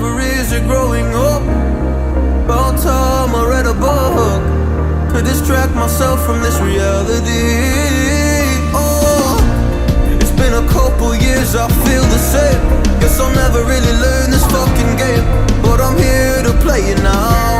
never easy growing up. About time I read a book to distract myself from this reality. Oh, it's been a couple years, I feel the same. Guess I'll never really learn this fucking game, but I'm here to play it now.